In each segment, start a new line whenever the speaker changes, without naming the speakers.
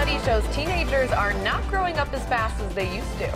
study shows teenagers are not growing up as fast as they used to.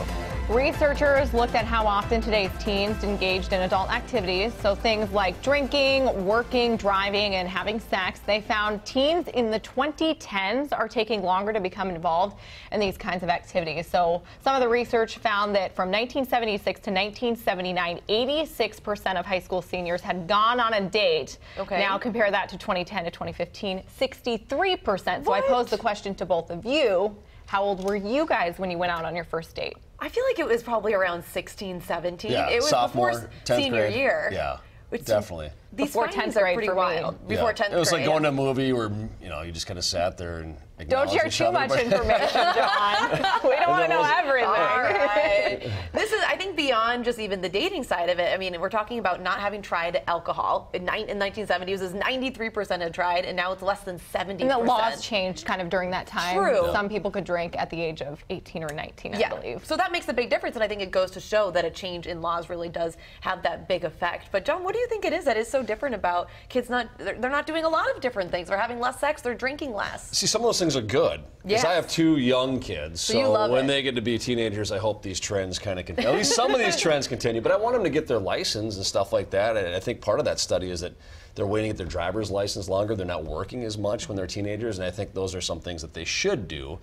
Researchers looked at how often today's teens engaged in adult activities, so things like drinking, working, driving, and having sex. They found teens in the 2010s are taking longer to become involved in these kinds of activities. So some of the research found that from 1976 to 1979, 86% of high school seniors had gone on a date.
Okay.
Now compare that to 2010 to 2015, 63%. So I
What?
posed the question to both of you. How old were you guys when you went out on your first date?
I feel like it was probably around 16, 17.
Yeah,
it was
sophomore,
before
10th
senior
grade.
year.
Yeah,
Which
definitely.
These
Before
findings
10th
are
grade
pretty
for me.
wild. Before 10th grade.
It was like going to a movie where, you just kind of sat there and
Don't share too much information, John. We don't want to know everything.
All right. This is, I think, beyond just even the dating side of it. I mean, we're talking about not having tried alcohol. In 1970s, it was 93% had tried, and now it's less than 70%.
And the laws changed kind of during that time.
True.
Some people could drink at the age of 18 or 19, I believe.
So that makes a big difference, and I think it goes to show that a change in laws really does have that big effect. But John, what do you think it is that is so different about kids they're not doing a lot of different things. They're having less sex, they're drinking less.
See, some of those things are good. Because
Yes.
I have two young kids,
So you love
when
it.
they get to be teenagers, I hope these trends kind of continue. At least some of these trends continue, but I want them to get their license and stuff like that. And I think part of that study is that they're waiting to get their driver's license longer. They're not working as much when they're teenagers, and I think those are some things that they should do.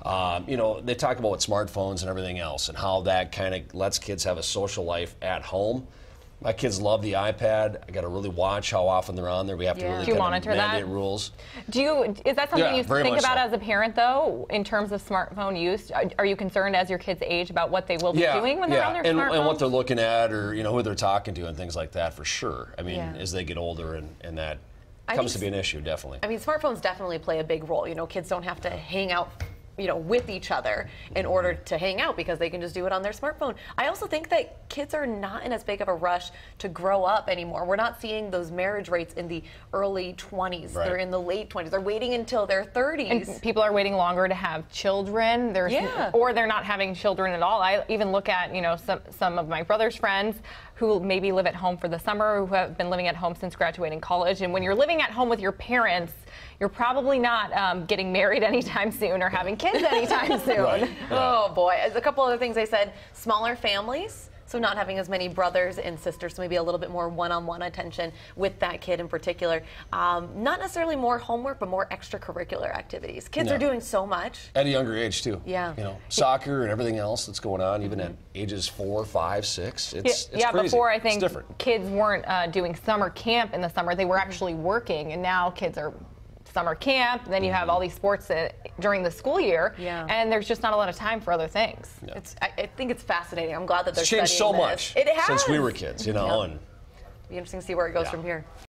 They talk about smartphones and everything else and how that kind of lets kids have a social life at home. My kids love the iPad. I got to really watch how often they're on there. We have to really
Do you
kind
monitor
of
that?
mandate rules.
Is that something
Yeah,
you
very
think
much
about
so.
as a parent, though, in terms of smartphone use? Are you concerned as your kids age about what they will be doing when they're on their smartphones?
And what they're looking at, or who they're talking to, and things like that, for sure. I mean,
Yeah.
as they get older, and that
I
comes
think
to be an issue, definitely.
I mean, smartphones definitely play a big role. Kids don't have to hang out with each other in order to hang out because they can just do it on their smartphone. I also think that kids are not in as big of a rush to grow up anymore. We're not seeing those marriage rates in the early 20s.
Right.
They're in the late 20s. They're waiting until their 30s.
And people are waiting longer to have children. Or they're not having children at all. I even look at, some of my brother's friends who maybe live at home for the summer, who have been living at home since graduating college. And when you're living at home with your parents, you're probably not getting married anytime soon or having kids anytime soon.
Right.
Oh boy. As a couple other things they said, smaller families. So not having as many brothers and sisters, so maybe a little bit more one-on-one attention with that kid in particular. Not necessarily more homework, but more extracurricular activities. Kids are doing so much.
At a younger age, too.
Yeah.
Soccer and everything else that's going on, even at ages 4, 5, 6. It's crazy.
Before I think
it's different.
kids weren't doing summer camp in the summer. They were actually working, and now kids are summer camp, and then you have all these sports during the school year, and there's just not a lot of time for other things.
Yeah.
I think it's fascinating. I'm glad that they're
It's changed so
studying
much
this. It has.
since we were kids, and
Be interesting to see where it goes from here.